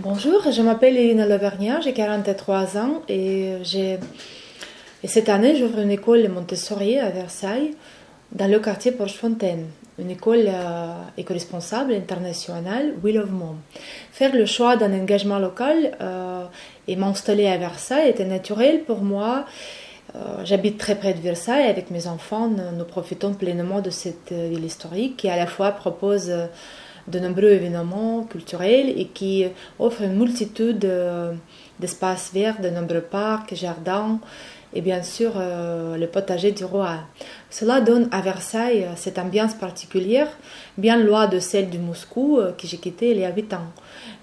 Bonjour, je m'appelle Irina Levernia, j'ai 43 ans et cette année j'ouvre une école Montessori à Versailles dans le quartier Porchefontaine, une école éco-responsable internationale Will of Mom. Faire le choix d'un engagement local et m'installer à Versailles était naturel pour moi. J'habite très près de Versailles avec mes enfants, nous profitons pleinement de cette ville historique qui à la fois propose de nombreux événements culturels et qui offre une multitude d'espaces verts, de nombreux parcs, jardins et bien sûr le potager du roi. Cela donne à Versailles cette ambiance particulière, bien loin de celle du Moscou que j'ai quitté il y a 8 ans.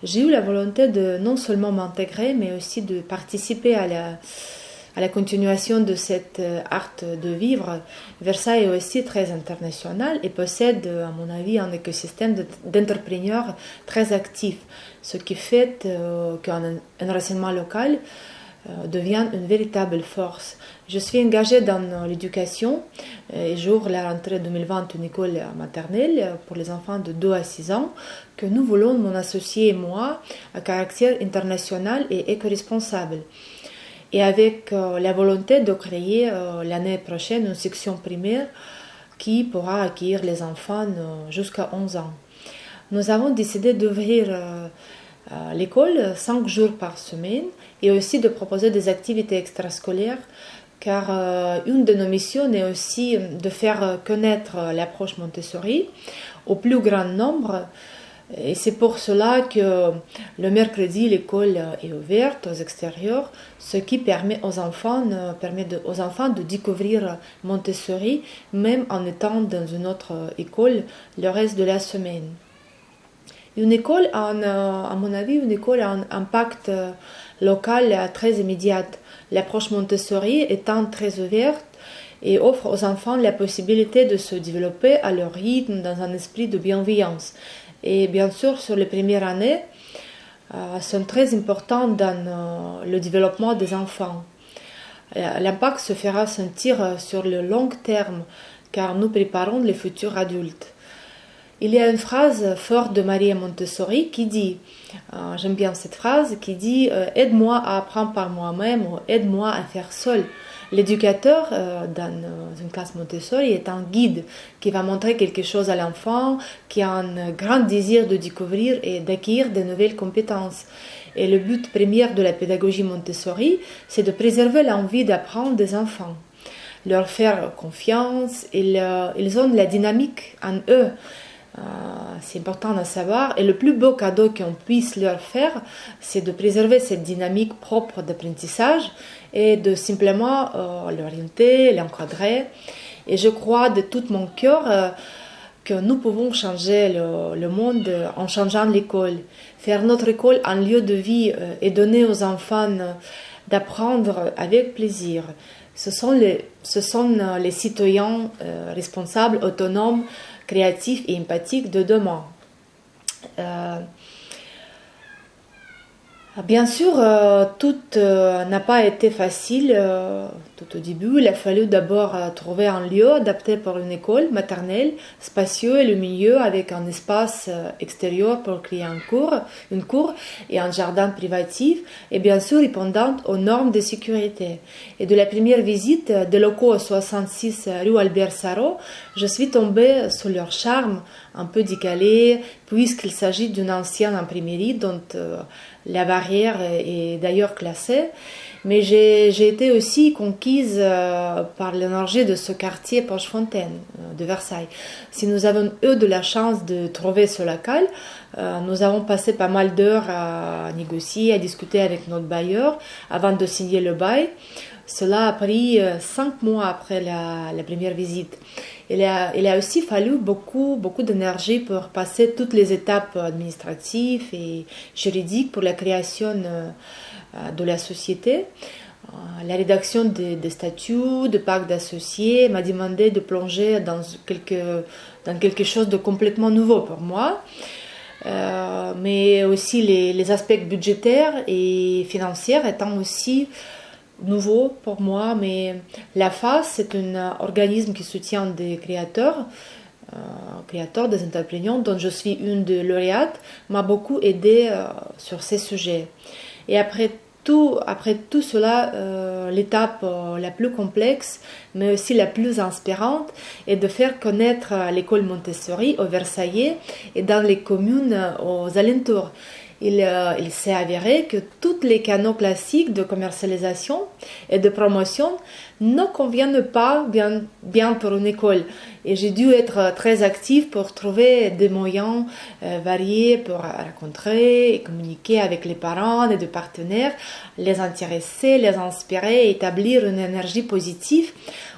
J'ai eu la volonté de non seulement m'intégrer mais aussi de participer à la continuation de cette art de vivre. Versailles est aussi très international et possède, à mon avis, un écosystème d'entrepreneurs très actif, ce qui fait qu'un enracinement local devient une véritable force. Je suis engagée dans l'éducation et j'ouvre la rentrée 2020 une école maternelle pour les enfants de 2 à 6 ans que nous voulons, mon associé et moi, à caractère international et éco-responsable. Et avec la volonté de créer l'année prochaine une section primaire qui pourra accueillir les enfants jusqu'à 11 ans. Nous avons décidé d'ouvrir l'école 5 jours par semaine et aussi de proposer des activités extrascolaires car une de nos missions est aussi de faire connaître l'approche Montessori au plus grand nombre. Et c'est pour cela que le mercredi, l'école est ouverte aux extérieurs, ce qui permet aux enfants de découvrir Montessori, même en étant dans une autre école le reste de la semaine. Une école, à mon avis, une école a un impact local très immédiat. L'approche Montessori étant très ouverte et offre aux enfants la possibilité de se développer à leur rythme dans un esprit de bienveillance. Et bien sûr, sur les premières années, sont très importants dans le développement des enfants. L'impact se fera sentir sur le long terme, car nous préparons les futurs adultes. Il y a une phrase forte de Maria Montessori qui dit, j'aime bien cette phrase, qui dit « Aide-moi à apprendre par moi-même » ou « Aide-moi à faire seul ». L'éducateur dans une classe Montessori est un guide qui va montrer quelque chose à l'enfant, qui a un grand désir de découvrir et d'acquérir de nouvelles compétences. Et le but premier de la pédagogie Montessori, c'est de préserver l'envie d'apprendre des enfants, leur faire confiance, ils ont la dynamique en eux. C'est important à savoir et le plus beau cadeau qu'on puisse leur faire, c'est de préserver cette dynamique propre d'apprentissage et de simplement l'orienter, l'encadrer. Et je crois de tout mon cœur que nous pouvons changer le monde en changeant l'école, faire notre école un lieu de vie et donner aux enfants d'apprendre avec plaisir. Ce sont les citoyens responsables, autonomes, créatifs et empathiques de demain. Bien sûr, tout n'a pas été facile tout au début. Il a fallu d'abord trouver un lieu adapté pour une école maternelle, spacieux et lumineux, avec un espace extérieur pour créer une cour et un jardin privatif, et bien sûr répondant aux normes de sécurité. Et de la première visite des locaux 66 rue Albert Sarraut, je suis tombée sous leur charme un peu décalé, puisqu'il s'agit d'une ancienne imprimerie dont la barrière est d'ailleurs classée. Mais j'ai été aussi conquise par l'énergie de ce quartier Porchefontaine de Versailles. Si nous avons eu de la chance de trouver ce local, nous avons passé pas mal d'heures à négocier, à discuter avec notre bailleur avant de signer le bail. Cela a pris 5 mois après la première visite. Il a aussi fallu beaucoup d'énergie pour passer toutes les étapes administratives et juridiques pour la création de la société. La rédaction des statuts, de pactes d'associés m'a demandé de plonger dans quelque chose de complètement nouveau pour moi. Mais aussi les aspects budgétaires et financiers étant aussi nouveau pour moi, mais la FAS, c'est un organisme qui soutient des créateurs créateur des entrepreneurs, dont je suis une des lauréates, m'a beaucoup aidé sur ces sujets. Et après tout cela, l'étape la plus complexe, mais aussi la plus inspirante, est de faire connaître l'école Montessori au Versailles et dans les communes aux alentours. Il s'est avéré que tous les canaux classiques de commercialisation et de promotion ne conviennent pas bien pour une école. Et j'ai dû être très active pour trouver des moyens variés pour rencontrer et communiquer avec les parents et les partenaires, les intéresser, les inspirer et établir une énergie positive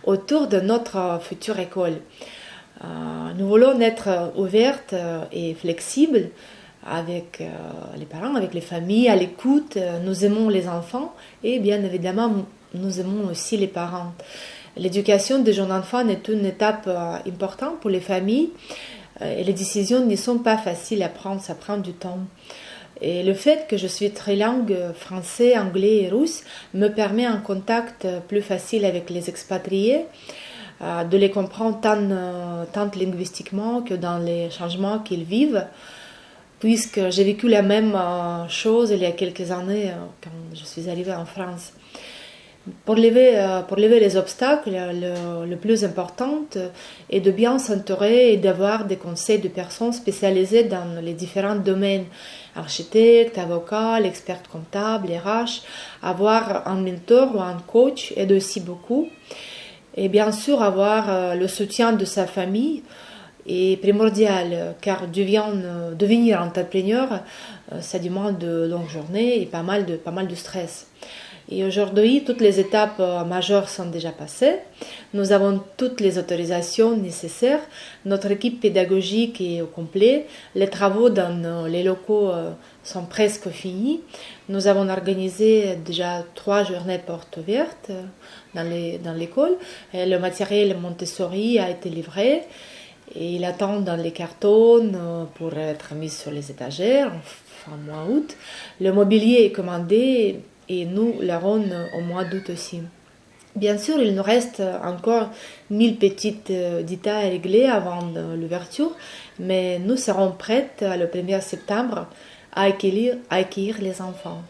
autour de notre future école. Nous voulons être ouvertes et flexibles avec les parents, avec les familles, à l'écoute. Nous aimons les enfants et bien évidemment, nous aimons aussi les parents. L'éducation des jeunes enfants est une étape importante pour les familles et les décisions ne sont pas faciles à prendre, ça prend du temps. Et le fait que je suis trilingue français, anglais et russe me permet un contact plus facile avec les expatriés, de les comprendre tant linguistiquement que dans les changements qu'ils vivent, puisque j'ai vécu la même chose il y a quelques années quand je suis arrivée en France. Pour lever les obstacles, le plus important est de bien s'entourer et d'avoir des conseils de personnes spécialisées dans les différents domaines, architectes, avocats, experts comptables, RH. Avoir un mentor ou un coach aide aussi beaucoup. Et bien sûr, avoir le soutien de sa famille est primordial, car devenir entrepreneur, ça demande de longues journées et pas mal de stress. Et aujourd'hui, toutes les étapes majeures sont déjà passées. Nous avons toutes les autorisations nécessaires. Notre équipe pédagogique est au complet. Les travaux dans les locaux sont presque finis. Nous avons organisé déjà 3 journées portes ouvertes dans l'école. Et le matériel Montessori a été livré. Et il attend dans les cartons pour être mis sur les étagères en mois août. Le mobilier est commandé et nous l'aurons au mois d'août aussi. Bien sûr, il nous reste encore 1000 petites détails à régler avant l'ouverture, mais nous serons prêtes le 1er septembre à accueillir les enfants.